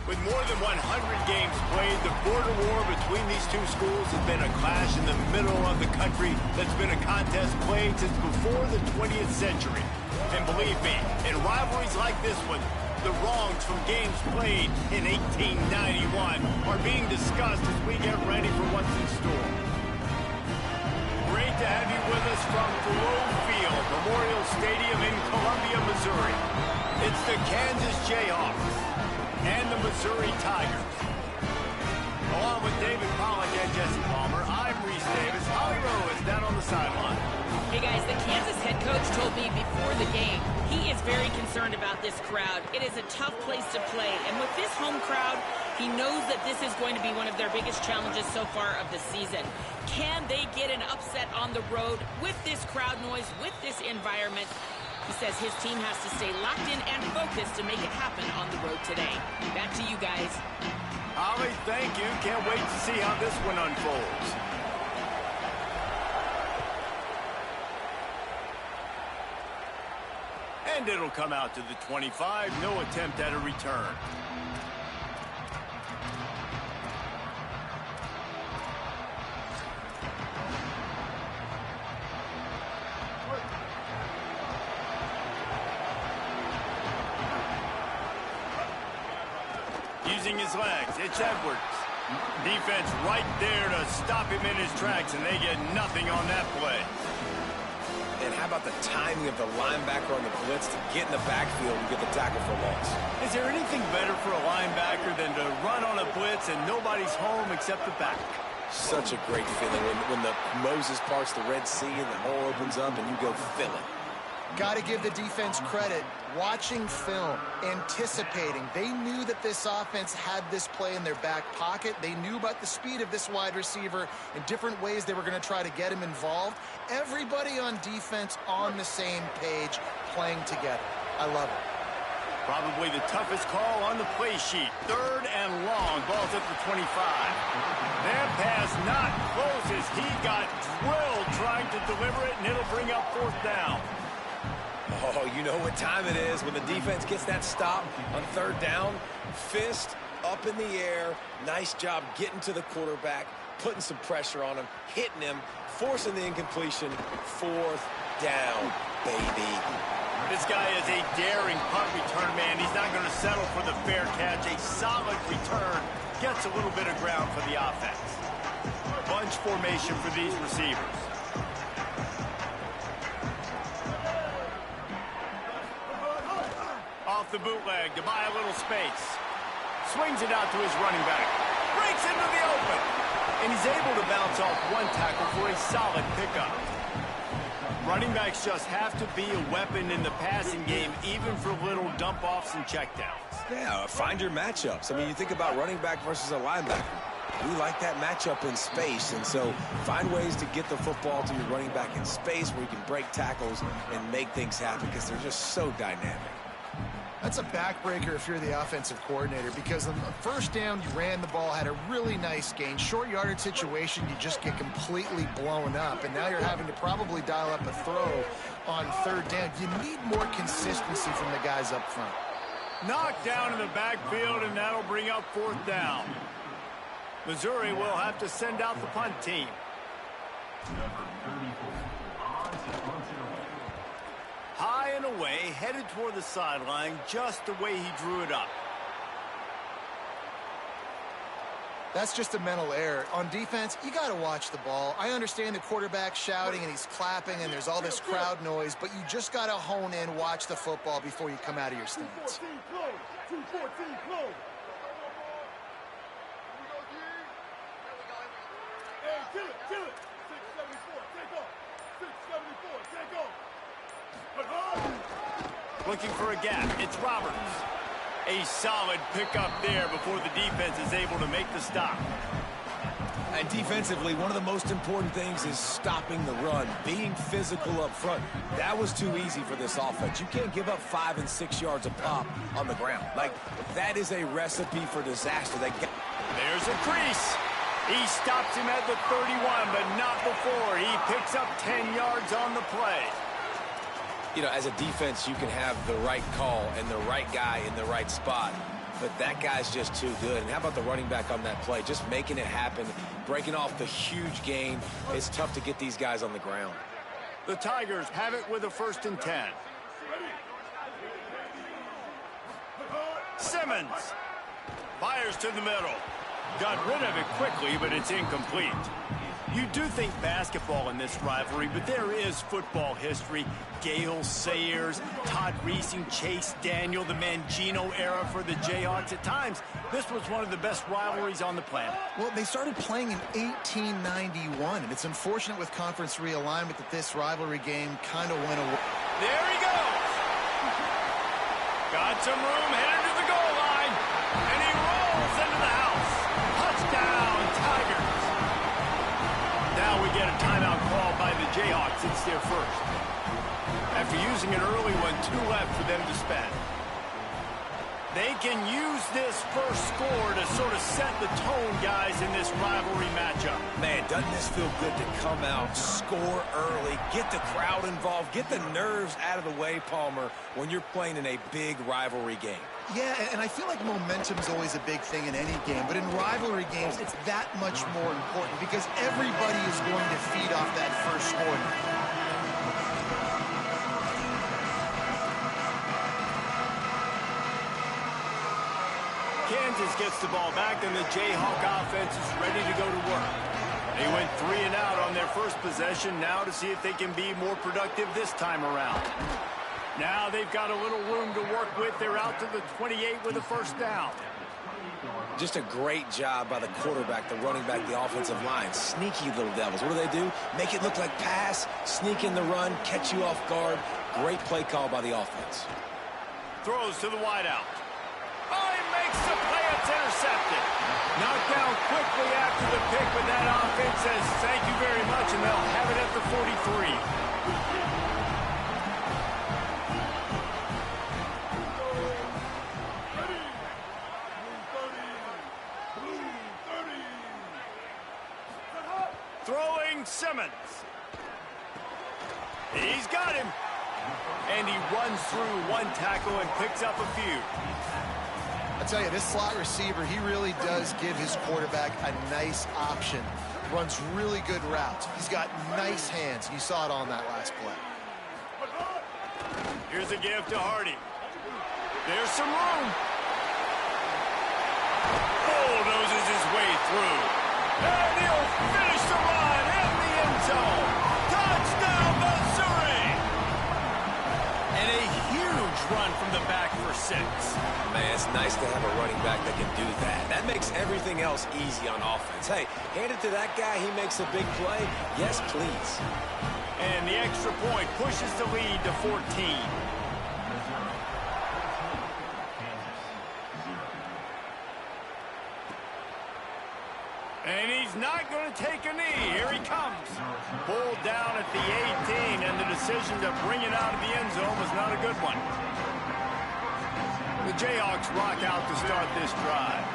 With more than 100 games played, the border war between these two schools has been a clash in the middle of the country that's been a contest played since before the 20th century. And believe me, in rivalries like this one, the wrongs from games played in 1891 are being discussed as we get ready for what's in store. Great to have you with us from Thoreau Field, Memorial Stadium in Columbia, Missouri. It's the Kansas Jayhawks and the Missouri Tigers. Along with David Pollack and Jesse Palmer, I'm Reese Davis. Holly Rowe is down on the sideline. Hey guys, the Kansas head coach told me before the game he is very concerned about this crowd. It is a tough place to play, and with this home crowd, he knows that this is going to be one of their biggest challenges so far of the season. Can they get an upset on the road with this crowd noise, with this environment? He says his team has to stay locked in and focused to make it happen on the road today. Back to you guys. Holly, thank you. Can't wait to see how this one unfolds. And it'll come out to the 25. No attempt at a return. Using his legs, it's Edwards. Defense right there to stop him in his tracks, and they get nothing on that play. And how about the timing of the linebacker on the blitz to get in the backfield and get the tackle for loss? Is there anything better for a linebacker than to run on a blitz and nobody's home except the back? Such a great feeling when the Moses parts the Red Sea and the hole opens up and you go fill it. Got to give the defense credit. Watching film, anticipating. They knew that this offense had this play in their back pocket. They knew about the speed of this wide receiver and different ways they were going to try to get him involved. Everybody on defense on the same page, playing together. I love it. Probably the toughest call on the play sheet. 3rd and long. Ball's at the 25. That pass not close as he got drilled trying to deliver it, and it'll bring up 4th down. Oh, you know what time it is when the defense gets that stop on 3rd down. Fist up in the air. Nice job getting to the quarterback, putting some pressure on him, hitting him, forcing the incompletion. 4th down, baby. This guy is a daring punt return man. He's not going to settle for the fair catch. A solid return. Gets a little bit of ground for the offense. Bunch formation for these receivers. Off the bootleg to buy a little space. Swings it out to his running back. Breaks into the open. And he's able to bounce off one tackle for a solid pickup. Running backs just have to be a weapon in the passing game, even for little dump-offs and checkdowns. Yeah, find your matchups. I mean, you think about running back versus a linebacker. We like that matchup in space, and so find ways to get the football to your running back in space where you can break tackles and make things happen because they're just so dynamic. That's a backbreaker if you're the offensive coordinator, because on the 1st down, you ran the ball, had a really nice gain. Short yardage situation, you just get completely blown up, and now you're having to probably dial up a throw on 3rd down. You need more consistency from the guys up front. Knocked down in the backfield, and that'll bring up 4th down. Missouri will have to send out the punt team. High and away, headed toward the sideline, just the way he drew it up. That's just a mental error. On defense, you got to watch the ball. I understand the quarterback shouting and he's clapping and there's all this crowd noise, but you just got to hone in, watch the football before you come out of your stance. 214 close. Hey, kill it. 674, take off. 674, take off. Looking for a gap. It's Roberts. A solid pickup there before the defense is able to make the stop. And defensively, one of the most important things is stopping the run, being physical up front. That was too easy for this offense. You can't give up 5 and 6 yards a pop on the ground. Like, that is a recipe for disaster. There's a crease. He stops him at the 31, but not before. He picks up 10 yards on the play. You know, as a defense, you can have the right call and the right guy in the right spot. but that guy's just too good. And how about the running back on that play? Just making it happen, breaking off the huge gain. It's tough to get these guys on the ground. The Tigers have it with a 1st and 10. Simmons fires to the middle. Got rid of it quickly, but it's incomplete. You do think basketball in this rivalry, but there is football history. Gale Sayers, Todd Reesing, Chase Daniel, the Mangino era for the Jayhawks. At times, this was one of the best rivalries on the planet. Well, they started playing in 1891, and it's unfortunate with conference realignment that this rivalry game kind of went away. There he goes. Got some room, headed to the goal line, and he rolls into the house. Touchdown, Tigers. Now we get a timeout call by the Jayhawks. It's their first. After using an early one, 2 left for them to spend. They can use this first score to sort of set the tone, guys, in this rivalry matchup. Man, doesn't this feel good to come out, score early, get the crowd involved, get the nerves out of the way, Palmer, when you're playing in a big rivalry game? Yeah, and I feel like momentum's always a big thing in any game, but in rivalry games, it's that much more important because everybody is going to feed off that first score. Kansas gets the ball back, and the Jayhawk offense is ready to go to work. They went 3 and out on their first possession, now to see if they can be more productive this time around. Now they've got a little room to work with. They're out to the 28 with a 1st down. Just a great job by the quarterback, the running back, the offensive line. Sneaky little devils. What do? Make it look like pass, sneak in the run, catch you off guard. Great play call by the offense. Throws to the wideout. Oh, he makes the play. It's intercepted. Knocked down quickly after the pick, but that offense says thank you very much, and they'll have it at the 43. Throwing Simmons. He's got him. And he runs through 1 tackle and picks up a few. I tell you, this slot receiver, he really does give his quarterback a nice option. Runs really good routes. He's got nice hands. You saw it on that last play. Here's a give to Hardy. There's some room. Bulldozes his way through. And he'll finish the run in the end zone. Touchdown, Missouri! And a huge run from the back for 6. Man, it's nice to have a running back that can do that. That makes everything else easy on offense. Hey, hand it to that guy. He makes a big play. Yes, please. And the extra point pushes the lead to 14. And he's not going to take a knee. Here he comes. Pulled down at the 18, and the decision to bring it out of the end zone was not a good one. The Jayhawks rock out to start this drive.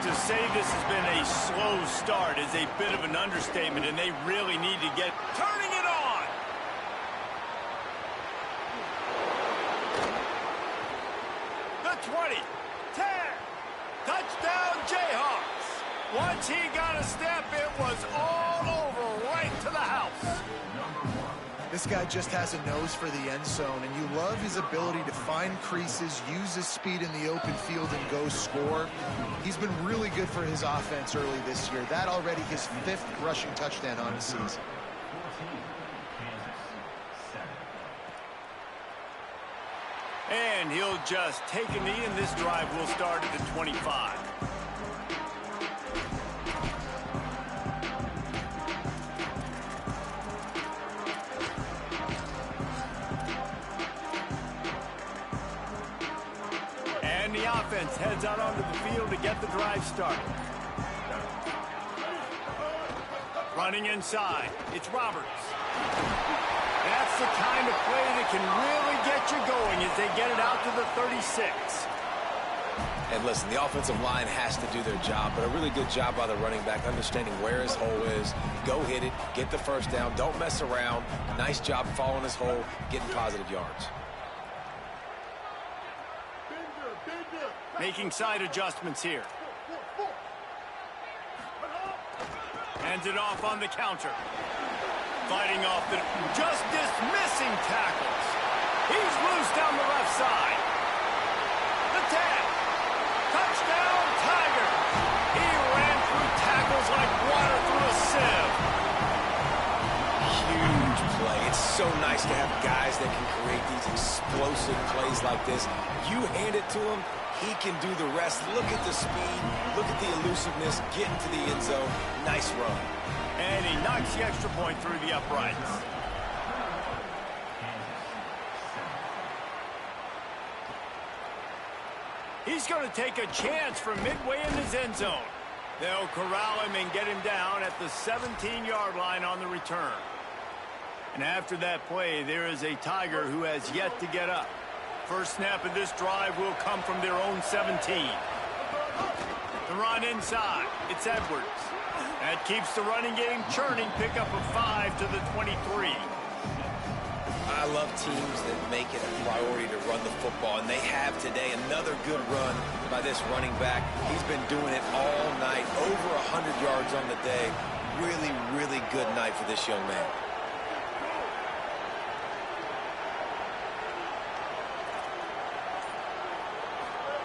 To say this has been a slow start is a bit of an understatement, and they really need to get turning it on. The 20, 10, touchdown Jayhawks. Once he got a step, it was all over, right to the house. This guy just has a nose for the end zone, and you love his ability to find creases, use his speed in the open field, and go score. He's been really good for his offense early this year. That already his 5th rushing touchdown on the season. And he'll just take a knee, and this drive will start at the 25. And the offense heads out onto the field to get the drive started. Running inside, it's Roberts. That's the kind of play that can really get you going as they get it out to the 36. And listen, the offensive line has to do their job, but a really good job by the running back, understanding where his hole is. Go hit it, get the 1st down, don't mess around. Nice job following his hole, getting positive yards. Danger, danger. Making side adjustments here. Hands it off on the counter. Fighting off the... Just dismissing tackles. He's loose down the left side. The tag. Touchdown, Tiger. He ran through tackles like water through a sieve. Huge play. It's so nice to have guys that can create these explosive plays like this. You hand it to him, he can do the rest. Look at the speed. Look at the elusiveness. Get into the end zone. Nice run. And he knocks the extra point through the uprights. He's going to take a chance from midway in his end zone. They'll corral him and get him down at the 17-yard line on the return. And after that play, there is a Tiger who has yet to get up. First snap of this drive will come from their own 17. The run inside. It's Edwards. That keeps the running game churning. Pick up a 5 to the 23. I love teams that make it a priority to run the football, and they have today. Another good run by this running back. He's been doing it all night, over 100 yards on the day. Really, really good night for this young man.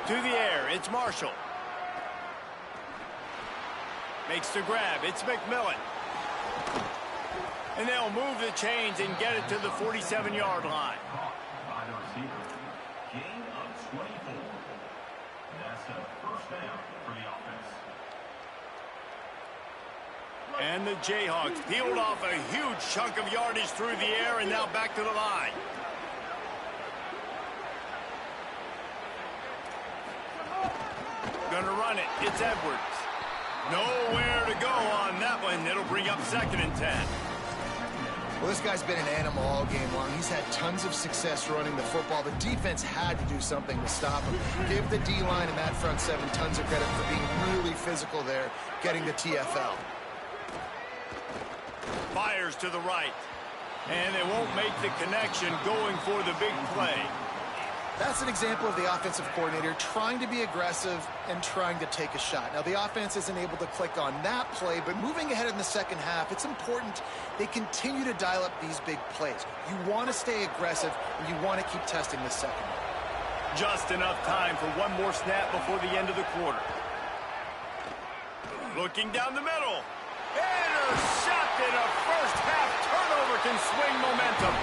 To the air, it's Marshall. Makes the grab, it's McMillan. And they'll move the chains and get it to the 47-yard line. By the receiver, gain of 24. That's a first down for the offense. And the Jayhawks peeled off a huge chunk of yardage through the air and now back to the line. Gonna run it. It's Edwards. Nowhere to go on that one. It'll bring up 2nd and 10. Well, this guy's been an animal all game long. He's had tons of success running the football. The defense had to do something to stop him. Give the D-line and that front 7 tons of credit for being really physical there, getting the TFL. Fires to the right. And they won't make the connection going for the big play. That's an example of the offensive coordinator trying to be aggressive and trying to take a shot. Now, the offense isn't able to click on that play, but moving ahead in the second half, it's important they continue to dial up these big plays. You want to stay aggressive, and you want to keep testing the second. Just enough time for one more snap before the end of the quarter. Looking down the middle. Intercepted. A first-half turnover can swing momentum.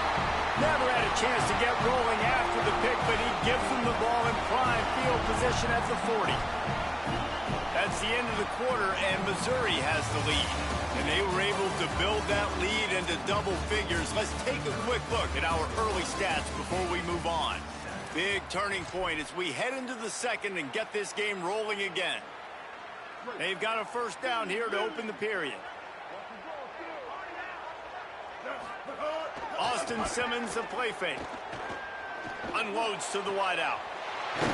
Never had a chance to get rolling after the pick, but he gives them the ball in prime field position at the 40. That's the end of the quarter, and Missouri has the lead. And they were able to build that lead into double figures. Let's take a quick look at our early stats before we move on. Big turning point as we head into the second and get this game rolling again. They've got a first down here to open the period. Austin Simmons, the play fake. Unloads to the wideout.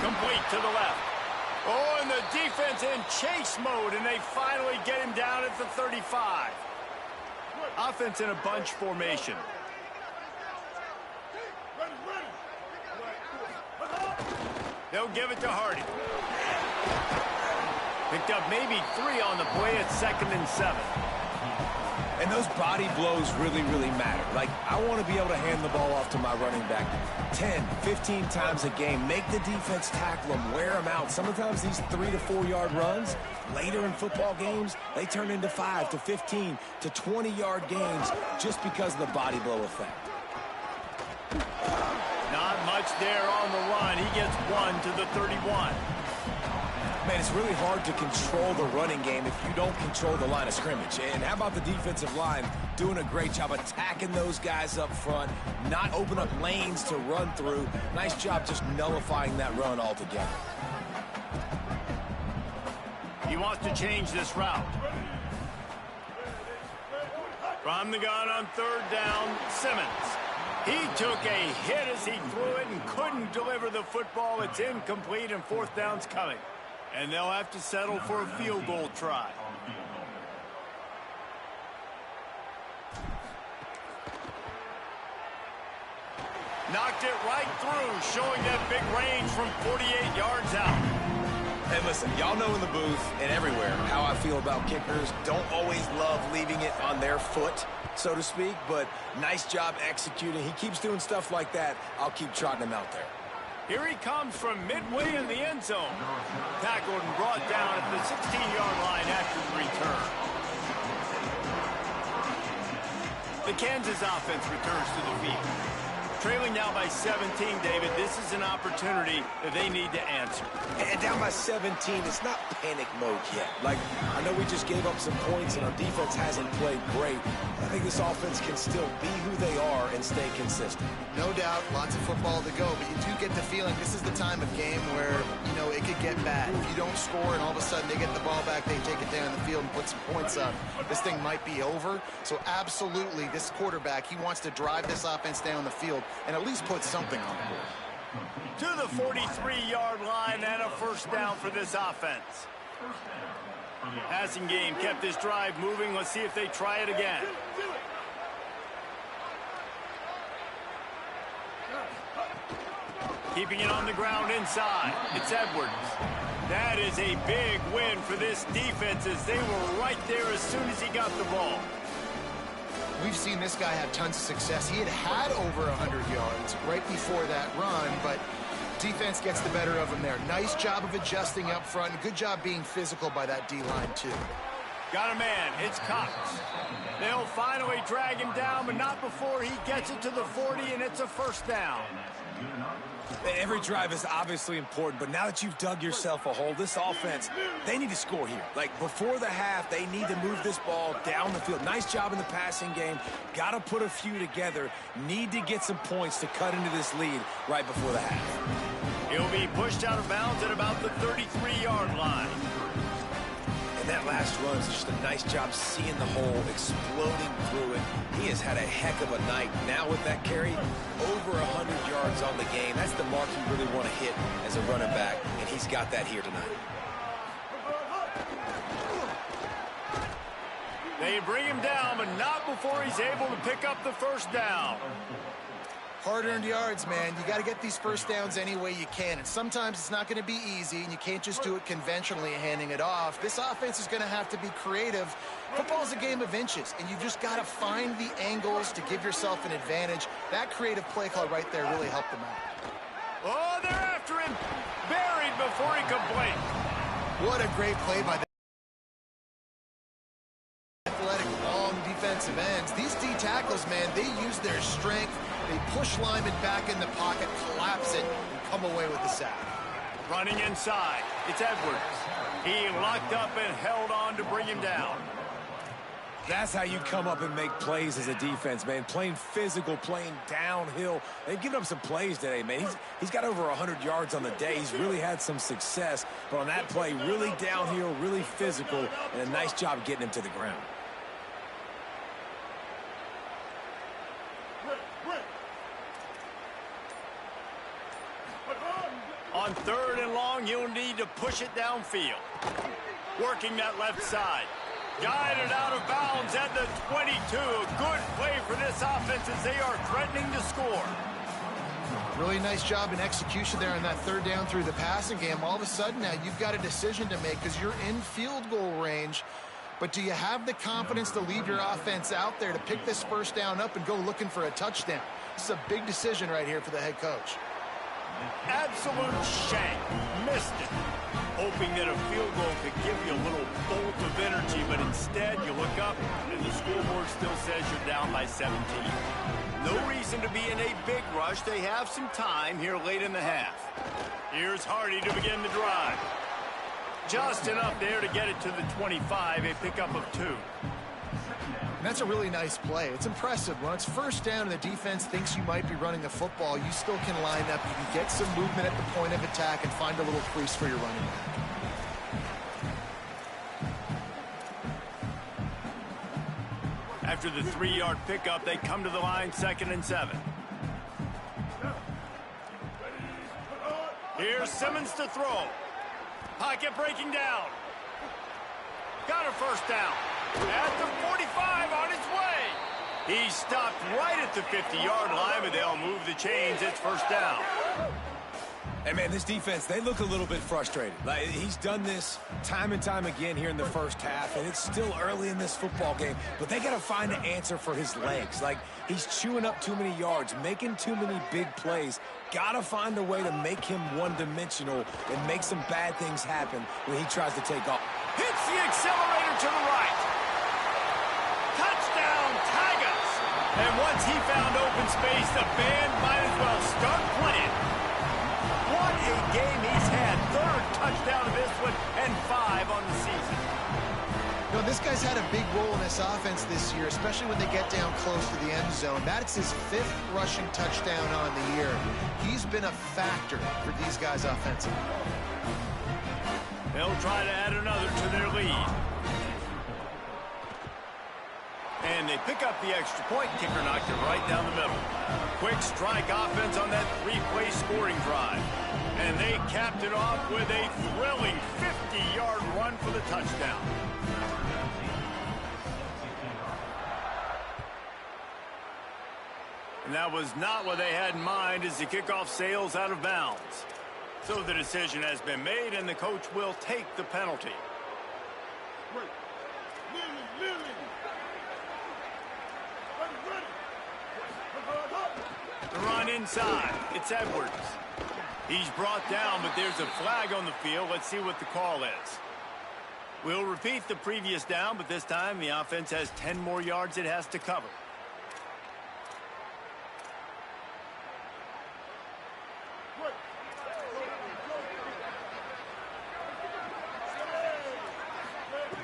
Complete to the left. Oh, and the defense in chase mode, and they finally get him down at the 35. Offense in a bunch formation. They'll give it to Hardy. Picked up maybe 3 on the play at 2nd and 7. And those body blows really, really matter. Like, I want to be able to hand the ball off to my running back 10, 15 times a game. Make the defense tackle them, wear them out. Sometimes these 3 to 4 yard runs, later in football games, they turn into 5 to 15 to 20 yard games just because of the body blow effect. Not much there on the run. He gets 1 to the 31. Man, it's really hard to control the running game if you don't control the line of scrimmage. And how about the defensive line doing a great job attacking those guys up front, not open up lanes to run through. Nice job just nullifying that run altogether. He wants to change this route. From the gun on 3rd down, Simmons. He took a hit as he threw it and couldn't deliver the football. It's incomplete and 4th down's coming. And they'll have to settle for a field goal try. Knocked it right through, showing that big range from 48 yards out. And listen, y'all know in the booth and everywhere how I feel about kickers. Don't always love leaving it on their foot, so to speak, but nice job executing. He keeps doing stuff like that. I'll keep trotting him out there. Here he comes from midway in the end zone. Tackled and brought down at the 16-yard line after the return. The Kansas offense returns to the field. Trailing now by 17, David, this is an opportunity that they need to answer. And down by 17, it's not panic mode yet. Like, I know we just gave up some points and our defense hasn't played great. I think this offense can still be who they are and stay consistent. No doubt, lots of football to go, but you do get the feeling this is the time of game where, you know, it could get bad. If you don't score and all of a sudden they get the ball back, they take it down the field and put some points up, this thing might be over. So absolutely, this quarterback, he wants to drive this offense down the field and at least put something on the board. To the 43-yard line and a first down for this offense. Passing game kept this drive moving. Let's see if they try it again. Keeping it on the ground inside. It's Edwards. That is a big win for this defense as they were right there as soon as he got the ball. We've seen this guy have tons of success. He had over 100 yards right before that run, but defense gets the better of him there. Nice job of adjusting up front. Good job being physical by that D-line, too. Got a man. It's Cox. They'll finally drag him down, but not before he gets it to the 40, and it's a first down. Every drive is obviously important, but now that you've dug yourself a hole, this offense, they need to score here. Like, before the half, they need to move this ball down the field. Nice job in the passing game. Got to put a few together. Need to get some points to cut into this lead right before the half. He'll be pushed out of bounds at about the 33-yard line. And that last run is just a nice job seeing the hole, exploding through it. He has had a heck of a night. Now with that carry, over 100 yards on the game. That's the mark you really want to hit as a running back, and he's got that here tonight. They bring him down, but not before he's able to pick up the first down. Hard-earned yards, man. You got to get these first downs any way you can. And sometimes it's not going to be easy, and you can't just do it conventionally handing it off. This offense is going to have to be creative. Football is a game of inches, and you've just got to find the angles to give yourself an advantage. That creative play call right there really helped them out. Oh, they're after him. Buried before he could blink. What a great play by the athletic, long defensive ends. These D tackles, man, they use their strength. They push linemen back in the pocket, collapse it, and come away with the sack. Running inside, it's Edwards. He locked up and held on to bring him down. That's how you come up and make plays as a defense, man. Playing physical, playing downhill. They've given up some plays today, man. He's got over 100 yards on the day. He's really had some success. But on that play, really downhill, really physical, and a nice job getting him to the ground. On third and long, you'll need to push it downfield. Working that left side. Guided out of bounds at the 22. A good play for this offense as they are threatening to score. Really nice job in execution there on that third down through the passing game. All of a sudden now you've got a decision to make because you're in field goal range. But do you have the confidence to leave your offense out there to pick this first down up and go looking for a touchdown? This is a big decision right here for the head coach. Absolute shank. Missed it. Hoping that a field goal could give you a little bolt of energy, but instead you look up and the scoreboard still says you're down by 17. No reason to be in a big rush. They have some time here late in the half. Here's Hardy to begin the drive. Just enough there to get it to the 25, a pickup of 2. And that's a really nice play. It's impressive. When it's first down and the defense thinks you might be running the football, you still can line up. You can get some movement at the point of attack and find a little crease for your running back. After the 3-yard pickup, they come to the line, 2nd and 7. Here's Simmons to throw. Pocket breaking down. Got a first down. At the 45 on his way. He stopped right at the 50-yard line, but they'll move the chains. It's first down. Hey, man, this defense, they look a little bit frustrated. Like, he's done this time and time again here in the first half, and it's still early in this football game, but they got to find an answer for his legs. Like, he's chewing up too many yards, making too many big plays. Got to find a way to make him one-dimensional and make some bad things happen when he tries to take off. Hits the accelerator to the right. Touchdown, Tigers! And once he found open space, the band might as well start playing. What a game he's had. Third touchdown of this one and 5 on the season. You know, this guy's had a big role in this offense this year, especially when they get down close to the end zone. That's his 5th rushing touchdown on the year. He's been a factor for these guys offensively. They'll try to add another to their lead. And they pick up the extra point. Kicker knocked it right down the middle. Quick strike offense on that 3-play scoring drive. And they capped it off with a thrilling 50-yard run for the touchdown. And that was not what they had in mind as the kickoff sails out of bounds. So the decision has been made, and the coach will take the penalty. The run inside. It's Edwards. He's brought down, but there's a flag on the field. Let's see what the call is. We'll repeat the previous down, but this time the offense has 10 more yards it has to cover.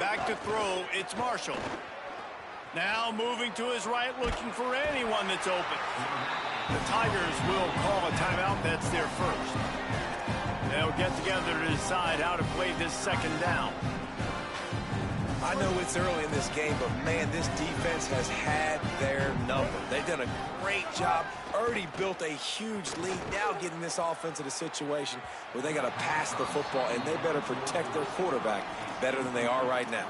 Back to throw, it's Marshall. Now moving to his right, looking for anyone that's open. The Tigers will call a timeout. That's their first. They'll get together to decide how to play this second down. I know it's early in this game, but, man, this defense has had their number. They've done a great job, already built a huge lead, now getting this offense in a situation where they got to pass the football, and they better protect their quarterback better than they are right now.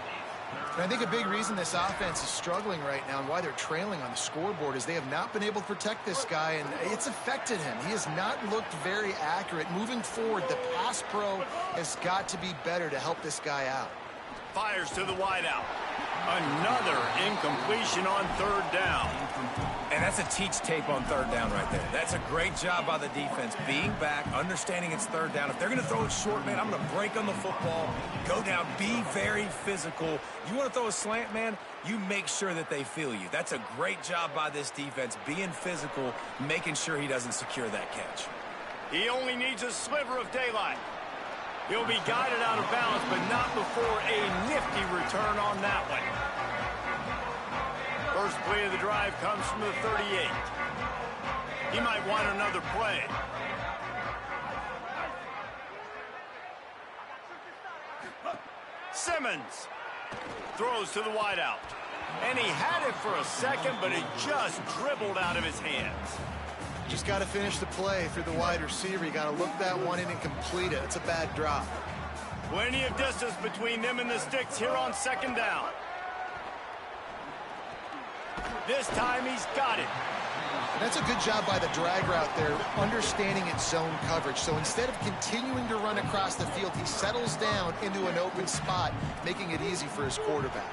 And I think a big reason this offense is struggling right now and why they're trailing on the scoreboard is they have not been able to protect this guy, and it's affected him. He has not looked very accurate. Moving forward, the pass pro has got to be better to help this guy out. Fires to the wideout. Another incompletion on third down. And that's a teach tape on third down right there. That's a great job by the defense, being back, understanding it's third down. If they're going to throw it short, man, I'm going to break on the football, go down, be very physical. You want to throw a slant, man, you make sure that they feel you. That's a great job by this defense, being physical, making sure he doesn't secure that catch. He only needs a sliver of daylight. He'll be guided out of bounds, but not before a nifty return on that one. First play of the drive comes from the 38. He might want another play. Simmons throws to the wideout. And he had it for a second, but it just dribbled out of his hands. Just got to finish the play through the wide receiver. You got to look that one in and complete it. It's a bad drop. Plenty of distance between them and the sticks here on second down. This time he's got it. That's a good job by the drag route there, understanding its zone coverage. So instead of continuing to run across the field, he settles down into an open spot, making it easy for his quarterback.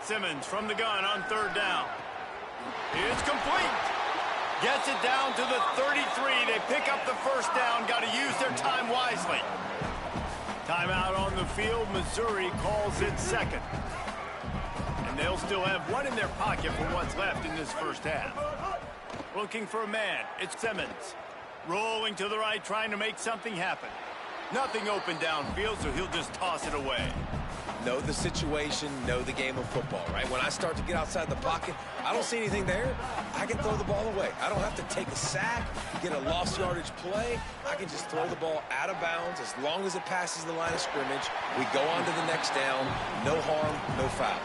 Simmons from the gun on third down. It's complete. Gets it down to the 33. They pick up the first down. Got to use their time wisely. Timeout on the field. Missouri calls it second. And they'll still have one in their pocket for what's left in this first half. Looking for a man. It's Simmons. Rolling to the right, trying to make something happen. Nothing open downfield, so he'll just toss it away. Know the situation, know the game of football, right? When I start to get outside the pocket, I don't see anything there, I can throw the ball away. I don't have to take a sack, get a lost yardage play. I can just throw the ball out of bounds as long as it passes the line of scrimmage. We go on to the next down. No harm, no foul.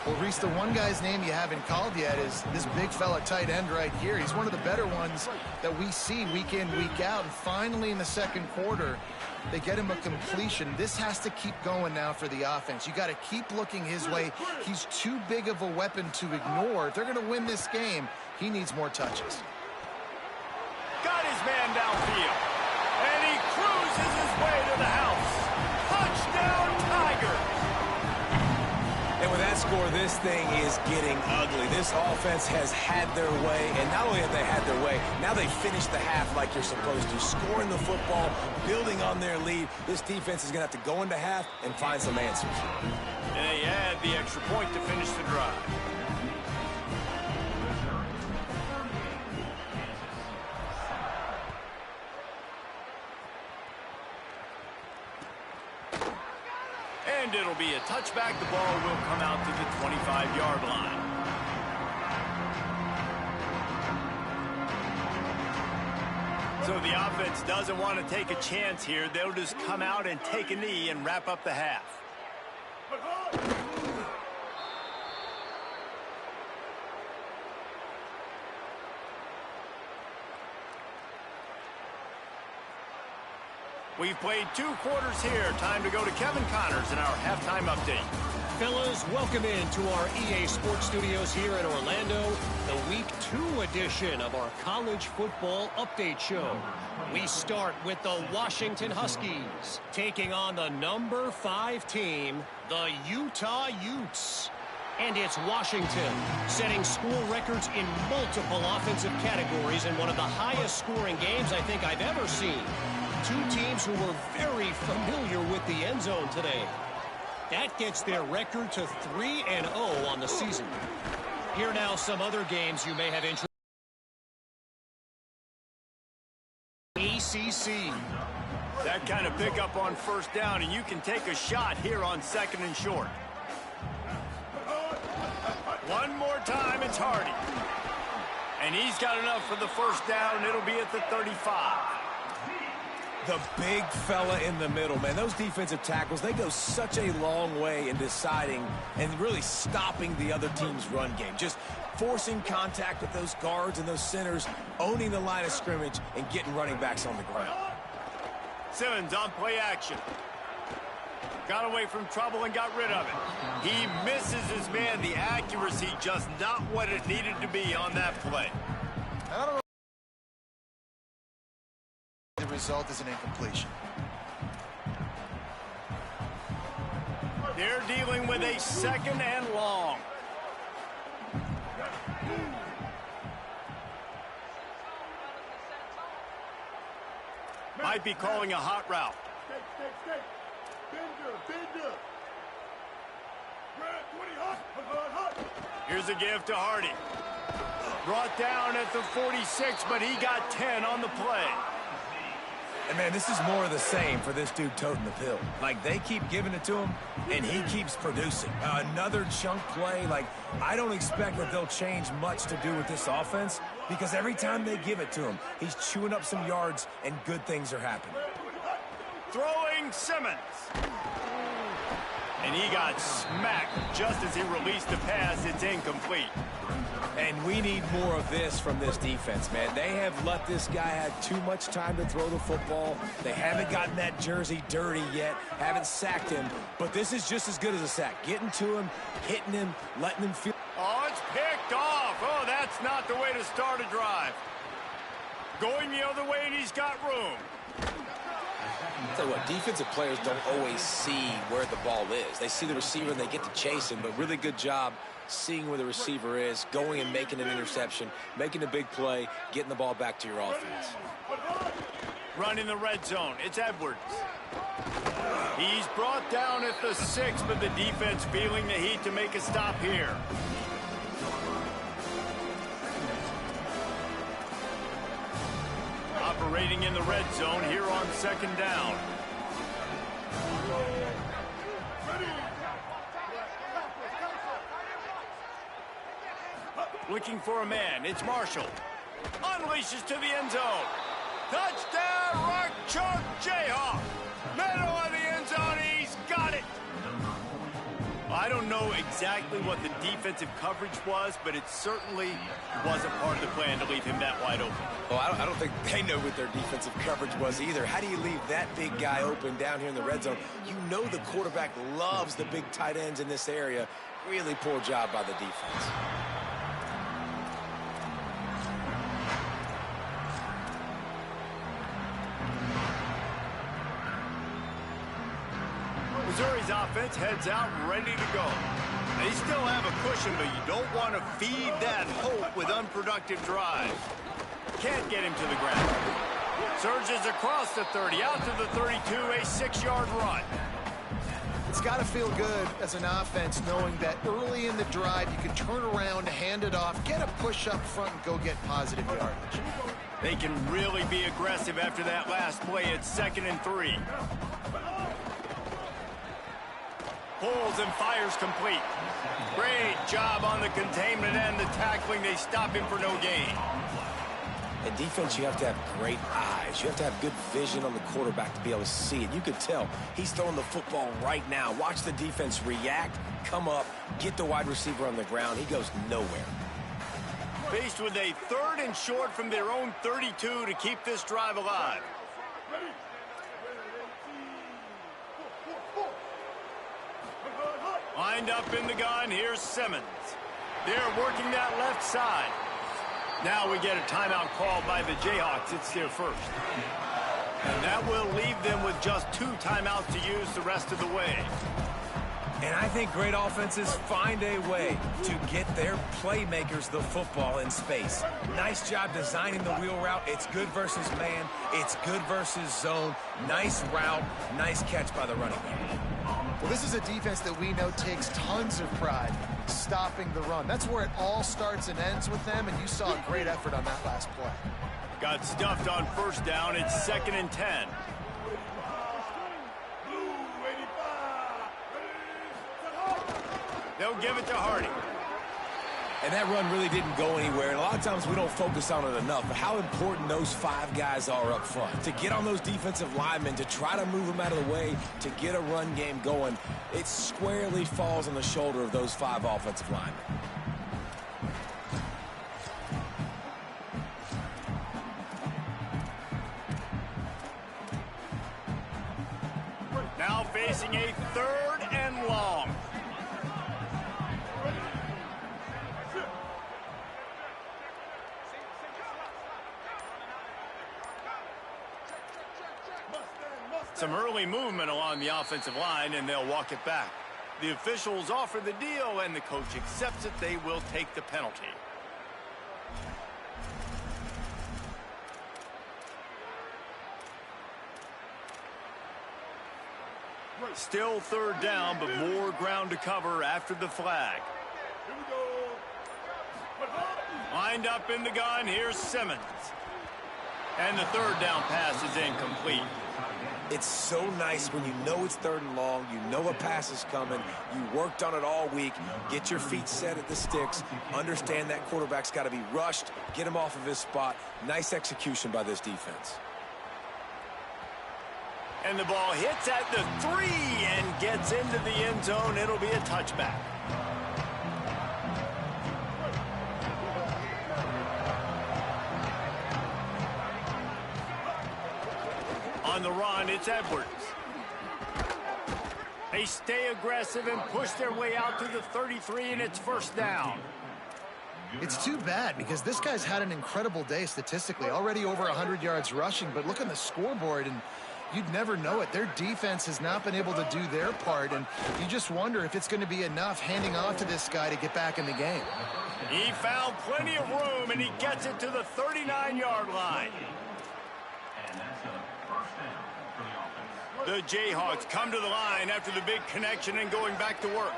Well, Reese, the one guy's name you haven't called yet is this big fella tight end right here. He's one of the better ones that we see week in, week out. And finally in the second quarter, they get him a completion. This has to keep going now for the offense. You got to keep looking his way. He's too big of a weapon to ignore. If they're going to win this game, he needs more touches. man downfield. And he cruises his way to the house. Touchdown, Tigers! And with that score, this thing is getting ugly. This offense has had their way, and not only have they had their way, now they finished the half like you're supposed to, scoring the football, building on their lead. This defense is going to have to go into half and find some answers. And they add the extra point to finish the drive. And it'll be a touchback. The ball will come out to the 25-yard line. So the offense doesn't want to take a chance here. They'll just come out and take a knee and wrap up the half. We've played 2 quarters here. Time to go to Kevin Connors in our halftime update. Fellas, welcome into our EA Sports Studios here in Orlando, the Week 2 edition of our college football update show. We start with the Washington Huskies taking on the number 5 team, the Utah Utes. And it's Washington setting school records in multiple offensive categories in one of the highest scoring games I think I've ever seen. 2 teams who were very familiar with the end zone today. That gets their record to 3-0 on the season. Here now some other games you may have interest in. ACC. That kind of pickup on first down, and you can take a shot here on 2nd and short. One more time, it's Hardy. And he's got enough for the first down, and it'll be at the 35. The big fella in the middle, man. Those defensive tackles, they go such a long way in deciding and really stopping the other team's run game. Just forcing contact with those guards and those centers, owning the line of scrimmage, and getting running backs on the ground. Simmons on play action. Got away from trouble and got rid of it. He misses his man. The accuracy just not what it needed to be on that play. I don't know. The result is an incompletion. They're dealing with a 2nd and long. Might be calling a hot route. Here's a give to Hardy. Brought down at the 46, but he got 10 on the play. And, man, this is more of the same for this dude toting the pill. Like, they keep giving it to him, and he keeps producing. Another chunk play. Like, I don't expect that they'll change much to do with this offense because every time they give it to him, he's chewing up some yards, and good things are happening. Throwing Simmons. And he got smacked just as he released the pass. It's incomplete. And we need more of this from this defense, man. They have let this guy have too much time to throw the football. They haven't gotten that jersey dirty yet, haven't sacked him. But this is just as good as a sack. Getting to him, hitting him, letting him feel. Oh, it's picked off. Oh, that's not the way to start a drive. Going the other way, and he's got room. I'll tell you what, defensive players don't always see where the ball is. They see the receiver and they get to chase him, but really good job seeing where the receiver is, going and making an interception, making a big play, getting the ball back to your offense. Running the red zone, it's Edwards. He's brought down at the 6, but the defense feeling the heat to make a stop here. Operating in the red zone here on 2nd down. Looking for a man. It's Marshall. Unleashes to the end zone. Touchdown, Rock Chalk Jayhawk. Middle of the end zone. He's got it. I don't know exactly what the defensive coverage was, but it certainly wasn't part of the plan to leave him that wide open. Well, I don't think they know what their defensive coverage was either. How do you leave that big guy open down here in the red zone? You know the quarterback loves the big tight ends in this area. Really poor job by the defense. Missouri's offense heads out ready to go. They still have a cushion, but you don't want to feed that hope with unproductive drives. Can't get him to the ground. Surges across the 30, out to the 32, a 6-yard run. It's got to feel good as an offense knowing that early in the drive you can turn around, hand it off, get a push up front, and go get positive yardage. They can really be aggressive after that last play. It's 2nd and 3. Pulls and fires complete. Great job on the containment and the tackling. They stop him for no gain. In defense, you have to have great eyes. You have to have good vision on the quarterback to be able to see it. You could tell he's throwing the football right now. Watch the defense react, come up, get the wide receiver on the ground. He goes nowhere. Faced with a 3rd and short from their own 32 to keep this drive alive. Lined up in the gun, here's Simmons. They're working that left side. Now we get a timeout called by the Jayhawks. It's their first. And that will leave them with just 2 timeouts to use the rest of the way. And I think great offenses find a way to get their playmakers the football in space. Nice job designing the wheel route. It's good versus man. It's good versus zone. Nice route. Nice catch by the running back. Well, this is a defense that we know takes tons of pride stopping the run. That's where it all starts and ends with them, and you saw a great effort on that last play. Got stuffed on 1st down. It's 2nd and 10. They'll give it to Hardy. And that run really didn't go anywhere. And a lot of times we don't focus on it enough. But how important those 5 guys are up front. To get on those defensive linemen, to try to move them out of the way, to get a run game going, it squarely falls on the shoulder of those 5 offensive linemen. Now facing a 3rd and long. Some early movement along the offensive line, and they'll walk it back. The officials offer the deal, and the coach accepts it. They will take the penalty. Still 3rd down, but more ground to cover after the flag. Lined up in the gun, here's Simmons. And the 3rd down pass is incomplete. It's so nice when you know it's 3rd and long, you know a pass is coming, you worked on it all week, get your feet set at the sticks, understand that quarterback's got to be rushed, get him off of his spot. Nice execution by this defense. And the ball hits at the 3 and gets into the end zone. It'll be a touchback. On the run, it's Edwards. They stay aggressive and push their way out to the 33, and it's 1st down. It's too bad because this guy's had an incredible day statistically, already over 100 yards rushing, but look on the scoreboard and you'd never know it. Their defense has not been able to do their part, and you just wonder if it's going to be enough handing off to this guy to get back in the game. He found plenty of room, and he gets it to the 39-yard line. The Jayhawks come to the line after the big connection and going back to work.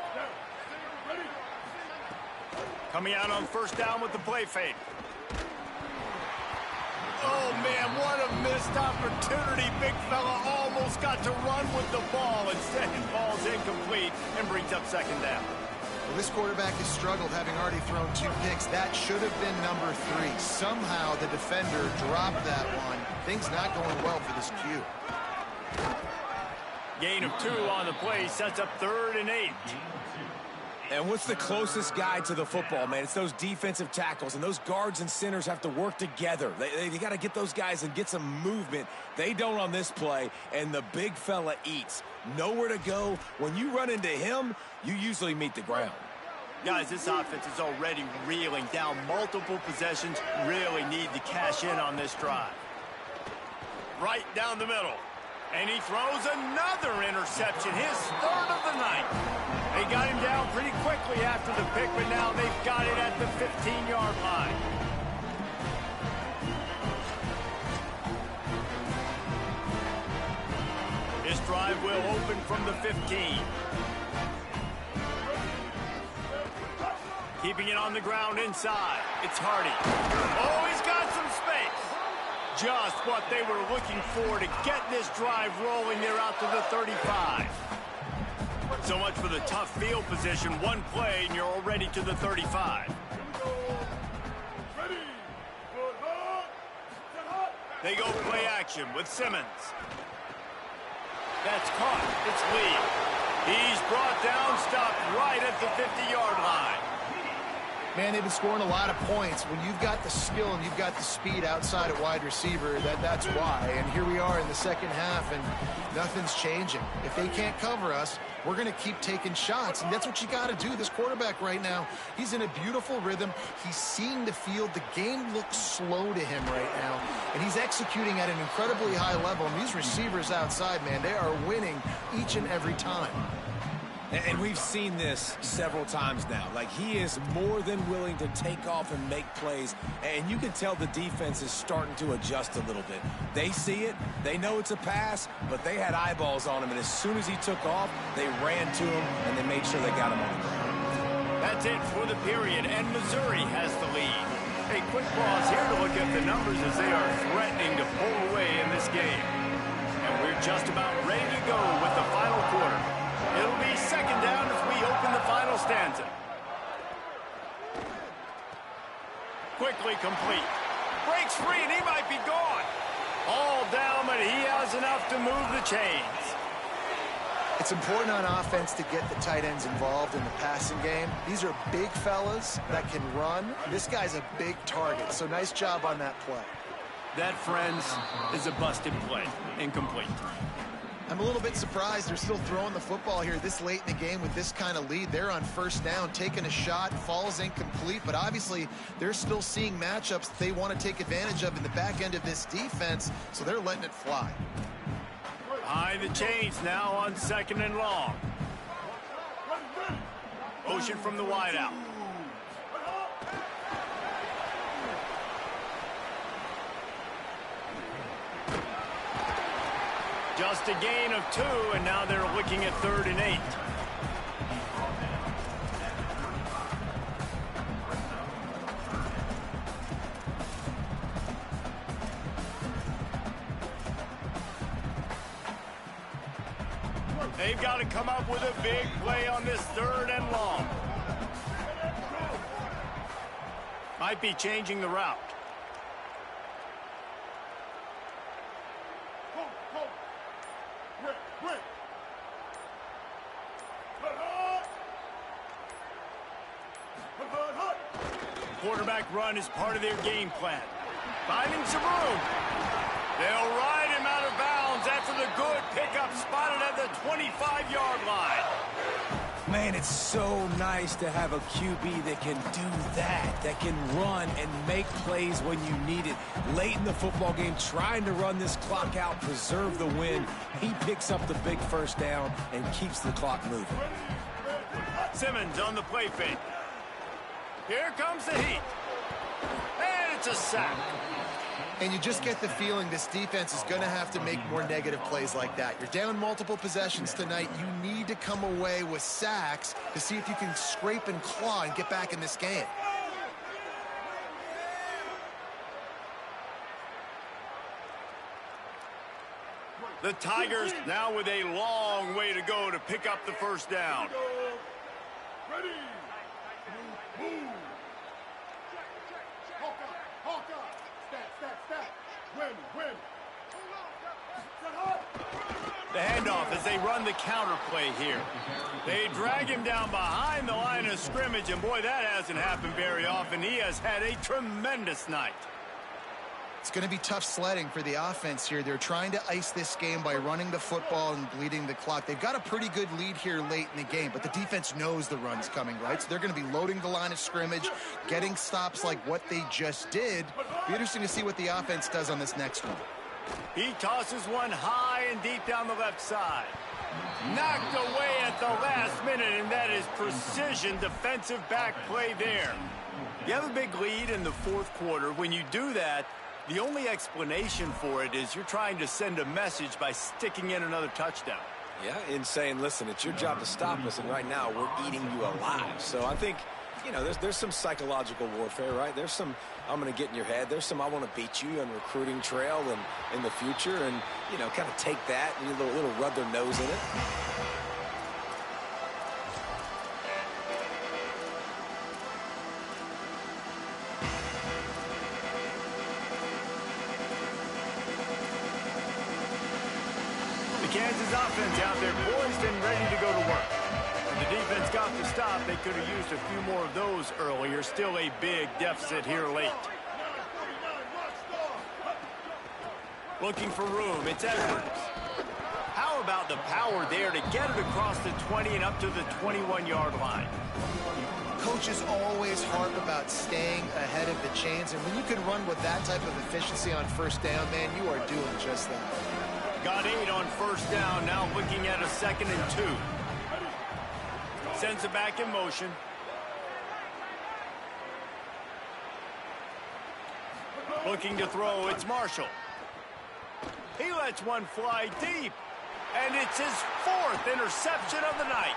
Coming out on 1st down with the play fake. Oh, man, what a missed opportunity. Big fella almost got to run with the ball. Instead, it falls incomplete and brings up 2nd down. Well, this quarterback has struggled, having already thrown 2 picks. That should have been number 3. Somehow the defender dropped that one. Things not going well for this Q. Gain of 2 on the play sets up 3rd and 8. And what's the closest guy to the football, man? It's those defensive tackles, and those guards and centers have to work together. They got to get those guys and get some movement. They don't on this play, and the big fella eats. Nowhere to go. When you run into him, you usually meet the ground. Guys, this offense is already reeling down multiple possessions. Really need to cash in on this drive. Right down the middle. And he throws another interception, his third of the night. They got him down pretty quickly after the pick, but now they've got it at the 15-yard line. This drive will open from the 15. Keeping it on the ground inside. It's Hardy. Oh, he's got some space. Just what they were looking for to get this drive rolling there out to the 35. So much for the tough field position. One play, and you're already to the 35. They go play action with Simmons. That's caught. It's Lee. He's brought down, stopped right at the 50-yard line. Man, they've been scoring a lot of points. When you've got the skill and you've got the speed outside at wide receiver, that's why. And here we are in the second half, and nothing's changing. If they can't cover us, we're going to keep taking shots, and that's what you got to do. This quarterback right now, he's in a beautiful rhythm. He's seeing the field. The game looks slow to him right now, and he's executing at an incredibly high level. And these receivers outside, man, they are winning each and every time. And we've seen this several times now. Like, he is more than willing to take off and make plays. And you can tell the defense is starting to adjust a little bit. They see it. They know it's a pass, but they had eyeballs on him. And as soon as he took off, they ran to him, and they made sure they got him on the ground. That's it for the period, and Missouri has the lead. A quick pause here to look at the numbers as they are threatening to pull away in this game. And we're just about ready to go with the final quarter. It'll be second down as we open the final stanza. Quickly complete. Breaks free, and he might be gone. All down, but he has enough to move the chains. It's important on offense to get the tight ends involved in the passing game. These are big fellas that can run. This guy's a big target, so nice job on that play. That, friends, is a busted play. Incomplete. I'm a little bit surprised they're still throwing the football here this late in the game with this kind of lead. They're on first down, taking a shot, falls incomplete, but obviously they're still seeing matchups they want to take advantage of in the back end of this defense, so they're letting it fly. Behind the chains now on second and long. Motion from the wideout. Just a gain of 2, and now they're looking at 3rd and 8. They've got to come up with a big play on this 3rd and long. Might be changing the route. Quarterback run is part of their game plan. Finding some room. They'll ride him out of bounds after the good pickup spotted at the 25-yard line. Man, it's so nice to have a QB that can do that can run and make plays when you need it. Late in the football game, trying to run this clock out, preserve the win. He picks up the big first down and keeps the clock moving. Simmons on the play fake. Here comes the heat. And it's a sack. And you just get the feeling this defense is going to have to make more negative plays like that. You're down multiple possessions tonight. You need to come away with sacks to see if you can scrape and claw and get back in this game. The Tigers now with a long way to go to pick up the first down. Ready. Move. Hawkeye. Stat. Win. The handoff as they run the counter play here. They drag him down behind the line of scrimmage, and boy, that hasn't happened very often. He has had a tremendous night. It's going to be tough sledding for the offense here. They're trying to ice this game by running the football and bleeding the clock. They've got a pretty good lead here late in the game, but the defense knows the run's coming, right? So they're going to be loading the line of scrimmage, getting stops like what they just did. Be interesting to see what the offense does on this next one. He tosses one high and deep down the left side. Knocked away at the last minute, and that is precision defensive back play there. You have a big lead in the fourth quarter. When you do that, the only explanation for it is you're trying to send a message by sticking in another touchdown. Yeah, in saying, listen, it's your job to stop us, and right now we're eating you alive. So I think, you know, there's some psychological warfare, right? There's some, I'm going to get in your head. There's some, I want to beat you on recruiting trail and in the future, and, you know, kind of take that and a little rub their nose in it. The Kansas offense out there poised and ready to go to work. When the defense got the stop, they could have used a few more of those earlier. Still a big deficit here late. Looking for room. It's Edwards. How about the power there to get it across the 20 and up to the 21-yard line? Coaches always harp about staying ahead of the chains, and when you can run with that type of efficiency on first down, man, you are doing just that. Got 8 on first down, now looking at a 2nd and 2. Sends it back in motion. Looking to throw, it's Marshall. He lets one fly deep, and it's his 4th interception of the night.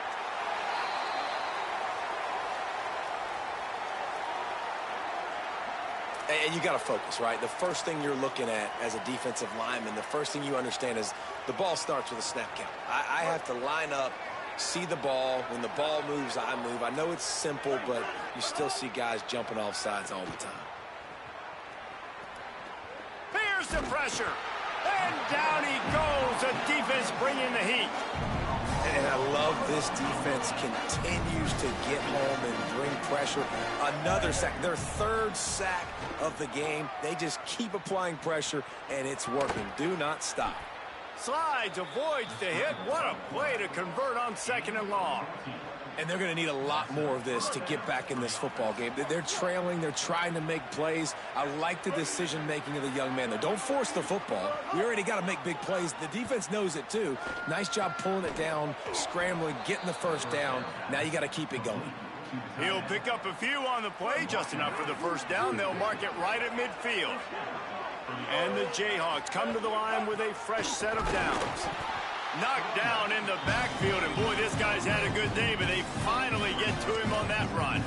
And you got to focus, right? The first thing you're looking at as a defensive lineman, the first thing you understand is the ball starts with a snap count. I have to line up, see the ball. When the ball moves, I move. I know it's simple, but you still see guys jumping off sides all the time. Here's the pressure. And down he goes. The defense bringing the heat. And I love this defense continues to get home and bring pressure. Another sack, their 3rd sack of the game. They just keep applying pressure, and it's working. Do not stop. Slides, avoids the hit. What a play to convert on 2nd and long. And they're going to need a lot more of this to get back in this football game. They're trailing. They're trying to make plays. I like the decision-making of the young man, though. Don't force the football. We already got to make big plays. The defense knows it, too. Nice job pulling it down, scrambling, getting the first down. Now you got to keep it going. He'll pick up a few on the play, just enough for the first down. They'll mark it right at midfield. And the Jayhawks come to the line with a fresh set of downs. Knocked down in the backfield, and boy, this guy's had a good day, but they finally get to him on that run.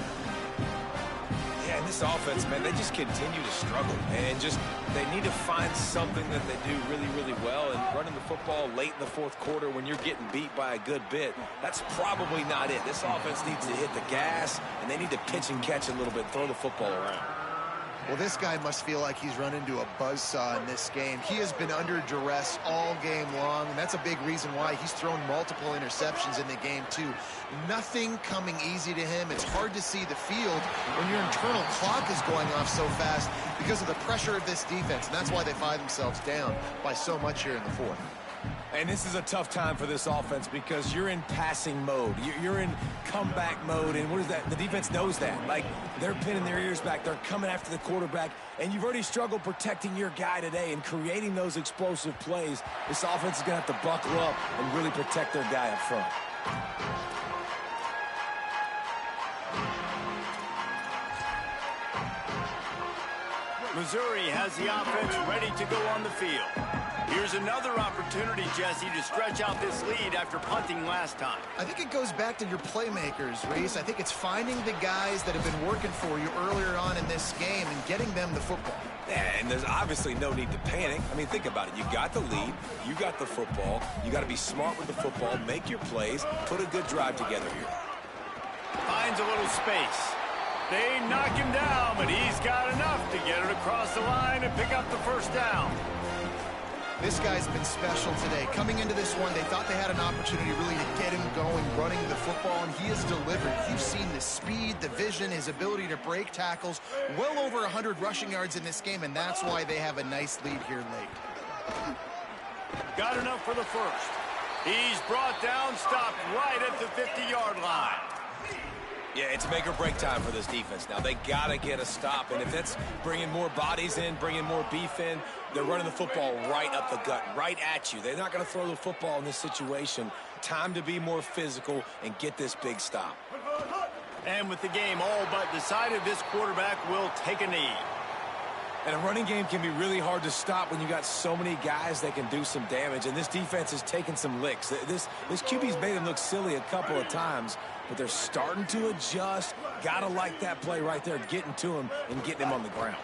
Yeah, and this offense, man, they just continue to struggle. And just, they need to find something that they do really, really well. And running the football late in the fourth quarter when you're getting beat by a good bit, that's probably not it. This offense needs to hit the gas, and they need to pitch and catch a little bit, throw the football around. Well, this guy must feel like he's run into a buzzsaw in this game. He has been under duress all game long, and that's a big reason why he's thrown multiple interceptions in the game, too. Nothing coming easy to him. It's hard to see the field when your internal clock is going off so fast because of the pressure of this defense, and that's why they find themselves down by so much here in the fourth. And this is a tough time for this offense because you're in passing mode. You're in comeback mode, and what is that? The defense knows that. Like, they're pinning their ears back. They're coming after the quarterback, and you've already struggled protecting your guy today and creating those explosive plays. This offense is going to have to buckle up and really protect their guy up front. Missouri has the offense ready to go on the field. Here's another opportunity, Jesse, to stretch out this lead after punting last time. I think it goes back to your playmakers, Reese. I think it's finding the guys that have been working for you earlier on in this game and getting them the football. Yeah, and there's obviously no need to panic. I mean, think about it. You got the lead. You got the football. You got to be smart with the football, make your plays, put a good drive together here. Finds a little space. They knock him down, but he's got enough to get it across the line and pick up the first down. This guy's been special today. Coming into this one, they thought they had an opportunity really to get him going, running the football, and he has delivered. You've seen the speed, the vision, his ability to break tackles. Well over 100 rushing yards in this game, and that's why they have a nice lead here late. Got enough for the first. He's brought down, stopped right at the 50-yard line. Yeah, it's make or break time for this defense now. They got to get a stop, and if that's bringing more bodies in, bringing more beef in, they're running the football right up the gut, right at you. They're not going to throw the football in this situation. Time to be more physical and get this big stop. And with the game all but decided, this quarterback will take a knee. And a running game can be really hard to stop when you got so many guys that can do some damage. And this defense is taking some licks. This QB's made him look silly a couple of times, but they're starting to adjust. Gotta like that play right there, getting to him and getting him on the ground.